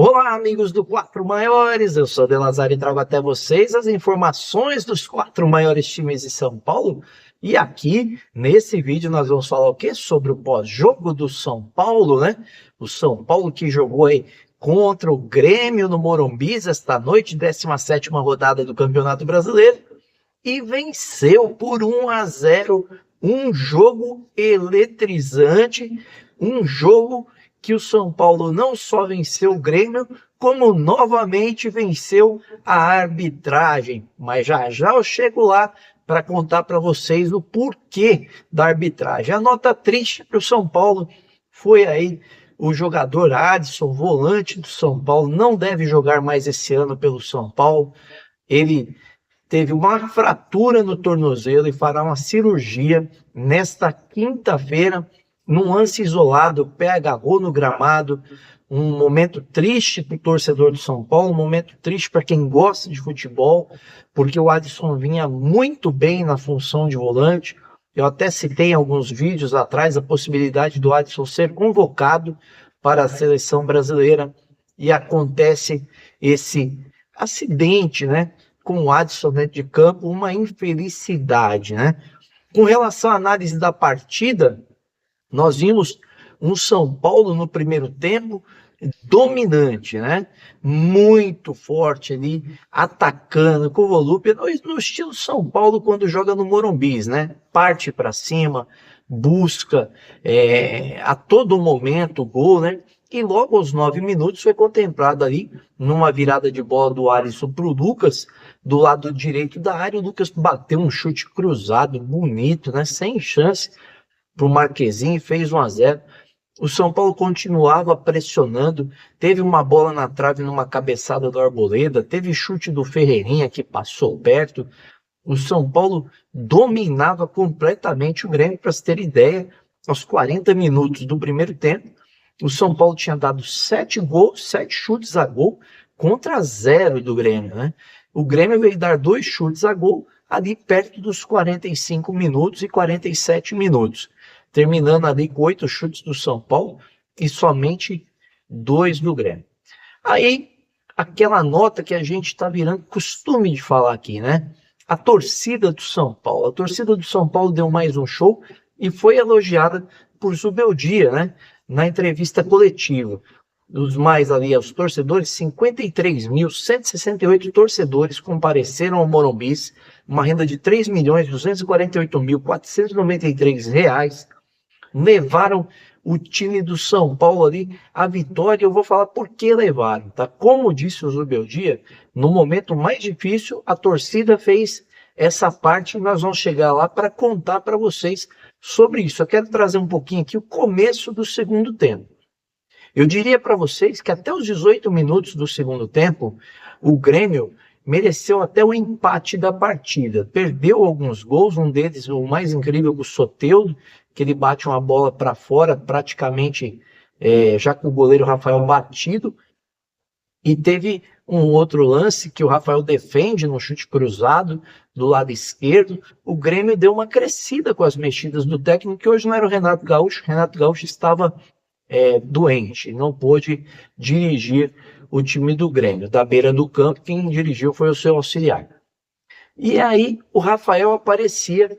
Olá, amigos do Quatro Maiores, eu sou Delazar e trago até vocês as informações dos quatro maiores times de São Paulo. E aqui, nesse vídeo, nós vamos falar o quê? Sobre o pós-jogo do São Paulo, né? O São Paulo que jogou aí contra o Grêmio no Morumbi esta noite, 17ª rodada do Campeonato Brasileiro, e venceu por 1-0, um jogo eletrizante, um jogo que o São Paulo não só venceu o Grêmio, como novamente venceu a arbitragem. Mas já já eu chego lá para contar para vocês o porquê da arbitragem. A nota triste para o São Paulo foi aí o jogador Adson, volante do São Paulo, não deve jogar mais esse ano pelo São Paulo. Ele teve uma fratura no tornozelo e fará uma cirurgia nesta quinta-feira, num lance isolado, o pé agarrou no gramado. Um momento triste para o torcedor do São Paulo, um momento triste para quem gosta de futebol, porque o Adson vinha muito bem na função de volante. Eu até citei em alguns vídeos atrás a possibilidade do Adson ser convocado para a seleção brasileira, e acontece esse acidente, né, com o Adson dentro de campo, uma infelicidade, né? Com relação à análise da partida, nós vimos um São Paulo no primeiro tempo dominante, né? Muito forte ali, atacando com volúpia, no estilo São Paulo quando joga no Morumbi, né? Parte para cima, busca a todo momento o gol, né? E logo aos 9 minutos foi contemplado ali, numa virada de bola do Alisson para o Lucas, do lado direito da área. O Lucas bateu um chute cruzado, bonito, né? Sem chance para o Marquezinho, fez 1-0. O São Paulo continuava pressionando, teve uma bola na trave numa cabeçada do Arboleda, teve chute do Ferreirinha que passou perto. O São Paulo dominava completamente o Grêmio. Para se ter ideia, aos 40 minutos do primeiro tempo, o São Paulo tinha dado 7 gols, 7 chutes a gol, contra 0 do Grêmio, né? O Grêmio veio dar 2 chutes a gol ali perto dos 45 minutos e 47 minutos, terminando ali com 8 chutes do São Paulo e somente 2 do Grêmio. Aí, aquela nota que a gente está virando costume de falar aqui, né? A torcida do São Paulo. A torcida do São Paulo deu mais um show e foi elogiada por Zubeldia, né? Na entrevista coletiva. Os mais ali, os torcedores, 53.168 torcedores compareceram ao Morumbi, uma renda de R$ 3.248.493, levaram o time do São Paulo ali à vitória. Eu vou falar por que levaram, tá? Como disse o Zubeldia, no momento mais difícil, a torcida fez essa parte e nós vamos chegar lá para contar para vocês sobre isso. Eu quero trazer um pouquinho aqui o começo do segundo tempo. Eu diria para vocês que até os 18 minutos do segundo tempo, o Grêmio mereceu até o empate da partida. Perdeu alguns gols, um deles, o mais incrível, o Soteldo, que ele bate uma bola para fora, praticamente já com o goleiro Rafael batido. E teve um outro lance que o Rafael defende no chute cruzado do lado esquerdo. O Grêmio deu uma crescida com as mexidas do técnico, que hoje não era o Renato Gaúcho. Renato Gaúcho estava doente, não pôde dirigir o time do Grêmio. Da beira do campo, quem dirigiu foi o seu auxiliar. E aí o Rafael aparecia,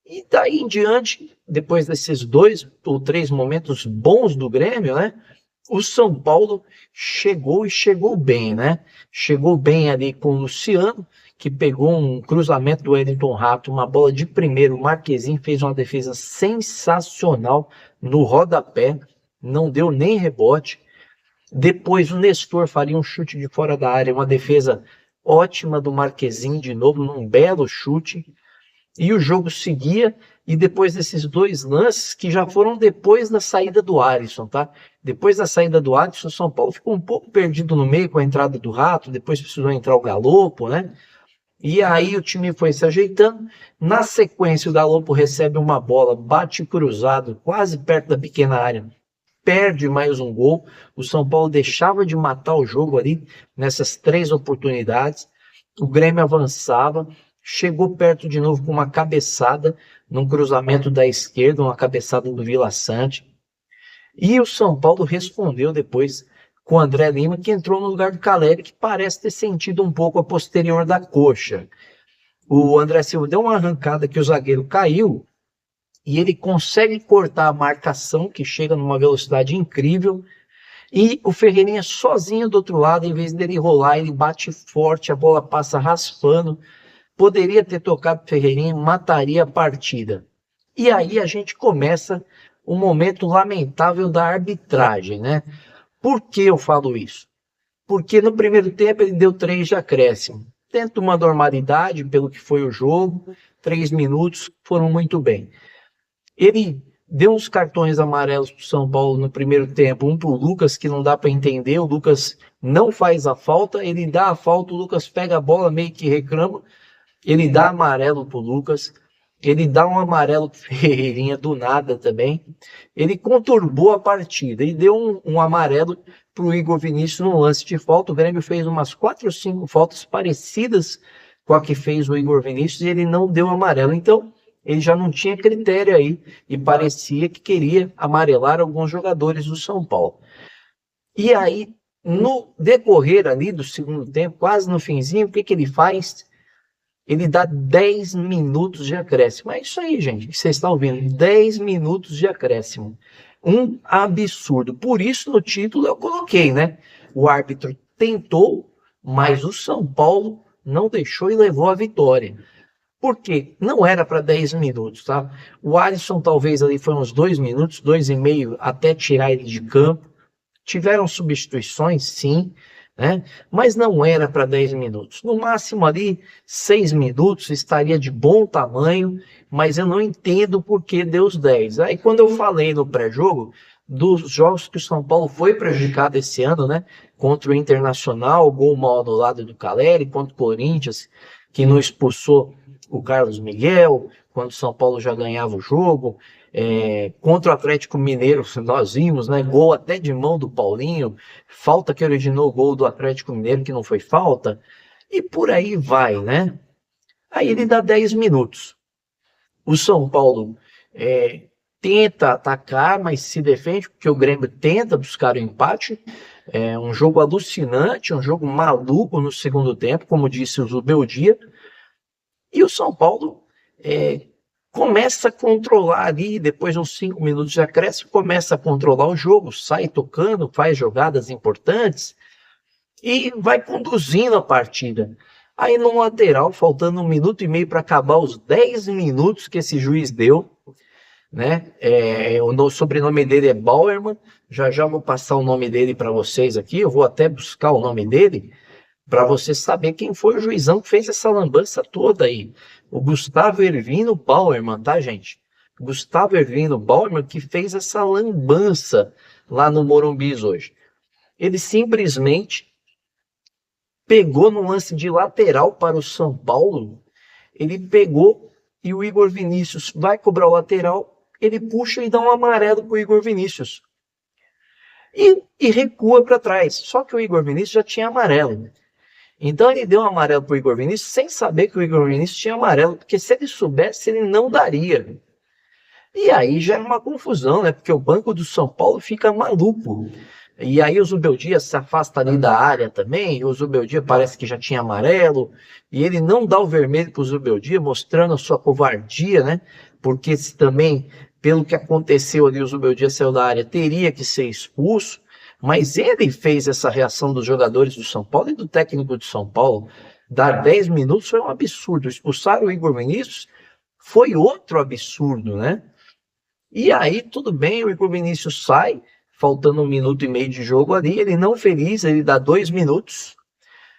e daí em diante, depois desses 2 ou 3 momentos bons do Grêmio, né? O São Paulo chegou e chegou bem, né? Chegou bem ali com o Luciano, que pegou um cruzamento do Wellington Rato, uma bola de primeiro. O Marquezinho fez uma defesa sensacional no rodapé, não deu nem rebote. Depois o Nestor faria um chute de fora da área, uma defesa ótima do Marquezinho de novo, num belo chute. E o jogo seguia, e depois desses 2 lances, que já foram depois da saída do Alisson, tá? Depois da saída do Alisson, o São Paulo ficou um pouco perdido no meio com a entrada do Rato, depois precisou entrar o Galopo, né? E aí o time foi se ajeitando. Na sequência, o Galopo recebe uma bola, bate cruzado, quase perto da pequena área, perde mais um gol. O São Paulo deixava de matar o jogo ali, nessas 3 oportunidades. O Grêmio avançava, chegou perto de novo com uma cabeçada, num cruzamento da esquerda, uma cabeçada do Vila Sante. E o São Paulo respondeu depois com o André Lima, que entrou no lugar do Caleri, que parece ter sentido um pouco a posterior da coxa. O André Silva deu uma arrancada que o zagueiro caiu e ele consegue cortar a marcação, que chega numa velocidade incrível, e o Ferreirinha sozinho do outro lado, em vez dele rolar, ele bate forte, a bola passa raspando, poderia ter tocado o Ferreirinha, mataria a partida. E aí a gente começa um momento lamentável da arbitragem, né? Por que eu falo isso? Porque no primeiro tempo ele deu 3 de acréscimo. Dentro de uma normalidade, pelo que foi o jogo, 3 minutos foram muito bem. Ele deu uns cartões amarelos para o São Paulo no primeiro tempo, um para o Lucas, que não dá para entender, o Lucas não faz a falta, ele dá a falta, o Lucas pega a bola, meio que reclama, ele dá amarelo para o Lucas, ele dá um amarelo para o Ferreirinha do nada também, ele conturbou a partida e deu um amarelo para o Igor Vinícius no lance de falta. O Grêmio fez umas 4 ou 5 faltas parecidas com a que fez o Igor Vinícius e ele não deu amarelo. Então, ele já não tinha critério aí e parecia que queria amarelar alguns jogadores do São Paulo. E aí, no decorrer ali do segundo tempo, quase no finzinho, o que ele faz? Ele dá 10 minutos de acréscimo. É isso aí, gente, que vocês estão ouvindo. 10 minutos de acréscimo. Um absurdo. Por isso, no título, eu coloquei, né? O árbitro tentou, mas o São Paulo não deixou e levou a vitória. Por quê? Não era para 10 minutos, tá? O Alisson talvez ali foi uns 2 minutos, 2,5, até tirar ele de campo. Tiveram substituições, sim, né? Mas não era para 10 minutos. No máximo ali, 6 minutos estaria de bom tamanho, mas eu não entendo por que deu os 10. Aí quando eu falei no pré-jogo, dos jogos que o São Paulo foi prejudicado esse ano, né? Contra o Internacional, gol mal anulado do Caleri, contra o Corinthians, que não expulsou o Carlos Miguel, quando o São Paulo já ganhava o jogo, contra o Atlético Mineiro, nós vimos, né, gol até de mão do Paulinho, falta que originou o gol do Atlético Mineiro, que não foi falta, e por aí vai, né? Aí ele dá 10 minutos. O São Paulo tenta atacar, mas se defende, porque o Grêmio tenta buscar o empate. É um jogo alucinante, um jogo maluco no segundo tempo, como disse o Zubeldia. E o São Paulo começa a controlar ali, depois de uns 5 minutos de acréscimo, começa a controlar o jogo, sai tocando, faz jogadas importantes e vai conduzindo a partida. Aí no lateral, faltando 1,5 minutos para acabar os 10 minutos que esse juiz deu, né? O sobrenome dele é Bauerman, já vou passar o nome dele para vocês aqui, eu vou até buscar o nome dele, para você saber quem foi o juizão que fez essa lambança toda aí. O Gustavo Ervino Bauerman, tá, gente? Gustavo Ervino Bauerman que fez essa lambança lá no Morumbi hoje. Ele simplesmente pegou no lance de lateral para o São Paulo, ele pegou e o Igor Vinícius vai cobrar o lateral, ele puxa e dá um amarelo para o Igor Vinícius. E recua para trás. Só que o Igor Vinícius já tinha amarelo. Então ele deu um amarelo para o Igor Vinícius sem saber que o Igor Vinícius tinha amarelo, porque se ele soubesse, ele não daria. E aí já é uma confusão, né? Porque o banco do São Paulo fica maluco. E aí o Zubeldia se afasta ali da área também, o Zubeldia parece que já tinha amarelo, e ele não dá o vermelho para o Zubeldia, mostrando a sua covardia, né? Porque se também, pelo que aconteceu ali, o Zubeldia saiu da área, teria que ser expulso. Mas ele fez essa reação dos jogadores do São Paulo e do técnico de São Paulo. Dar 10 minutos foi um absurdo. Expulsar o Igor Vinícius foi outro absurdo, né? E aí, tudo bem, o Igor Vinícius sai, faltando 1,5 minutos de jogo ali. Ele não feliz, ele dá 2 minutos.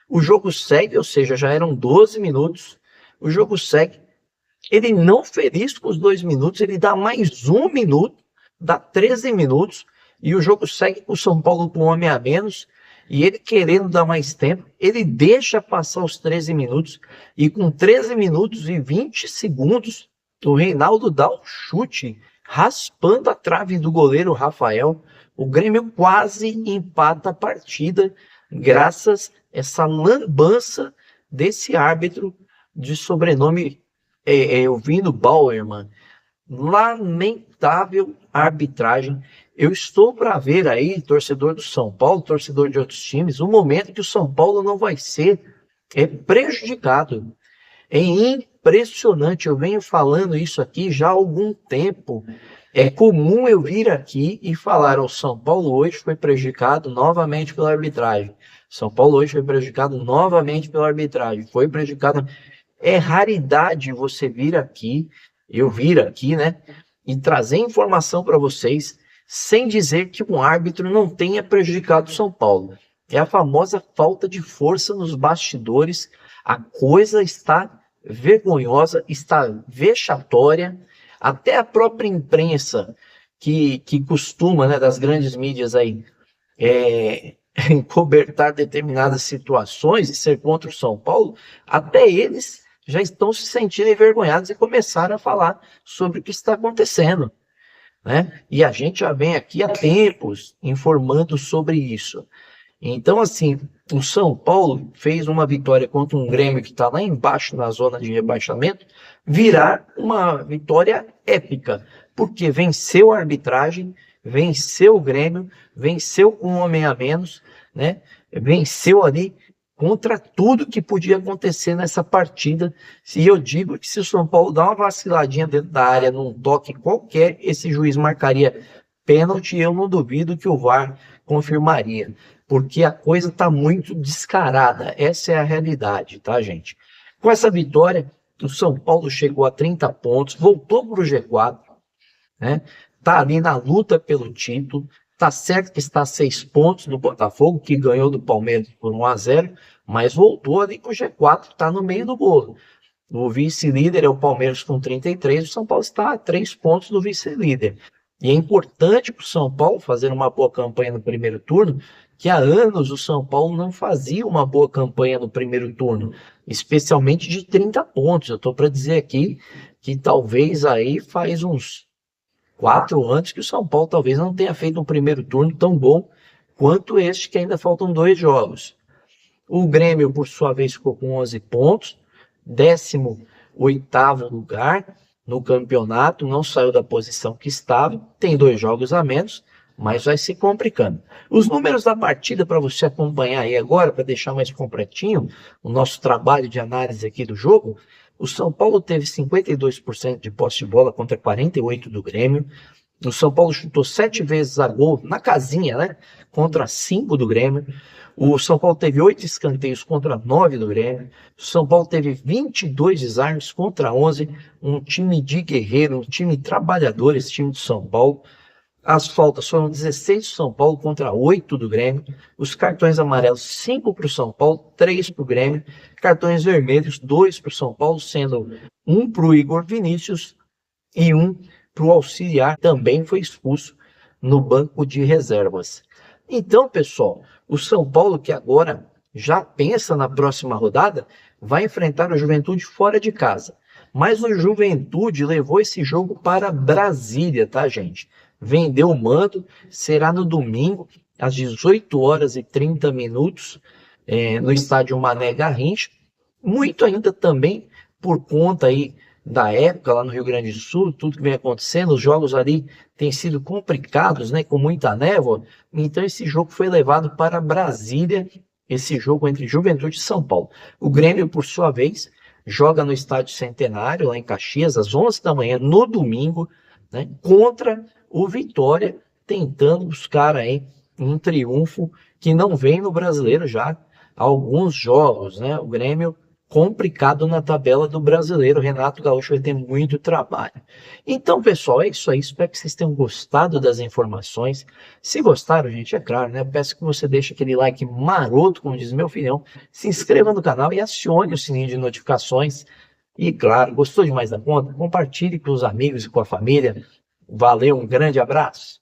O jogo segue, ou seja, já eram 12 minutos. O jogo segue. Ele não feliz com os 2 minutos, ele dá mais 1 minuto, dá 13 minutos. E o jogo segue com o São Paulo com um homem a menos. E ele querendo dar mais tempo, ele deixa passar os 13 minutos. E com 13 minutos e 20 segundos, o Reinaldo dá um chute, raspando a trave do goleiro Rafael. O Grêmio quase empata a partida, graças a essa lambança desse árbitro de sobrenome Ervino Bauerman. Lamentável arbitragem. eu estou para ver aí, torcedor do São Paulo, torcedor de outros times, o momento que o São Paulo não vai ser prejudicado. É impressionante, eu venho falando isso aqui já há algum tempo. É comum eu vir aqui e falar: o São Paulo hoje foi prejudicado novamente pela arbitragem. São Paulo hoje foi prejudicado novamente pela arbitragem. Foi prejudicado. É raridade você vir aqui, eu vir aqui, né, e trazer informação para vocês sem dizer que um árbitro não tenha prejudicado o São Paulo. É a famosa falta de força nos bastidores. A coisa está vergonhosa, está vexatória. Até a própria imprensa, que costuma, né, das grandes mídias aí, encobertar determinadas situações e ser contra o São Paulo, até eles já estão se sentindo envergonhados e começaram a falar sobre o que está acontecendo, né? E a gente já vem aqui há tempos informando sobre isso. Então, assim, o São Paulo fez uma vitória contra um Grêmio que está lá embaixo na zona de rebaixamento, virar uma vitória épica, porque venceu a arbitragem, venceu o Grêmio, venceu com um homem a menos, né? Venceu ali contra tudo que podia acontecer nessa partida. E eu digo que se o São Paulo dá uma vaciladinha dentro da área, num toque qualquer, esse juiz marcaria pênalti, eu não duvido que o VAR confirmaria, porque a coisa está muito descarada. Essa é a realidade, tá, gente? Com essa vitória, o São Paulo chegou a 30 pontos, voltou para o G4, né? Tá ali na luta pelo título. Tá certo que está a 6 pontos do Botafogo, que ganhou do Palmeiras por 1-0, mas voltou ali para o G4, está no meio do bolo. O vice-líder é o Palmeiras com 33, o São Paulo está a 3 pontos do vice-líder. E é importante para o São Paulo fazer uma boa campanha no primeiro turno, que há anos o São Paulo não fazia uma boa campanha no primeiro turno, especialmente de 30 pontos. Eu estou para dizer aqui que talvez aí faz uns 4 anos que o São Paulo talvez não tenha feito um primeiro turno tão bom quanto este, que ainda faltam 2 jogos. O Grêmio, por sua vez, ficou com 11 pontos, 18º lugar no campeonato, não saiu da posição que estava, tem 2 jogos a menos, mas vai se complicando. Os números da partida para você acompanhar aí agora, para deixar mais completinho o nosso trabalho de análise aqui do jogo. O São Paulo teve 52% de posse de bola contra 48% do Grêmio. O São Paulo chutou 7 vezes a gol na casinha, né? Contra 5 do Grêmio. O São Paulo teve 8 escanteios contra 9 do Grêmio. O São Paulo teve 22 desarmes contra 11. Um time de guerreiro, um time trabalhador, esse time do São Paulo. As faltas foram 16 do São Paulo contra 8 do Grêmio. Os cartões amarelos, 5 para o São Paulo, 3 para o Grêmio. Cartões vermelhos, 2 para o São Paulo, sendo 1 para o Igor Vinícius e 1 para o auxiliar, também foi expulso no banco de reservas. Então, pessoal, o São Paulo, que agora já pensa na próxima rodada, vai enfrentar o Juventude fora de casa. Mas o Juventude levou esse jogo para Brasília, tá, gente? Vendeu o mando, será no domingo, às 18h30, no estádio Mané Garrincha. Muito ainda também por conta aí da época lá no Rio Grande do Sul, tudo que vem acontecendo, os jogos ali têm sido complicados, né, com muita névoa. Então esse jogo foi levado para Brasília, esse jogo entre Juventude e São Paulo. O Grêmio, por sua vez, joga no Estádio Centenário, lá em Caxias, às 11 da manhã, no domingo, né, contra o Vitória, tentando buscar aí um triunfo que não vem no Brasileiro já há alguns jogos, né? O Grêmio complicado na tabela do Brasileiro. Renato Gaúcho vai ter muito trabalho. Então, pessoal, é isso aí. Espero que vocês tenham gostado das informações. Se gostaram, gente, é claro, né? Eu peço que você deixe aquele like maroto, como diz meu filhão, se inscreva no canal e acione o sininho de notificações. E, claro, gostou demais da conta? Compartilhe com os amigos e com a família. Valeu, um grande abraço.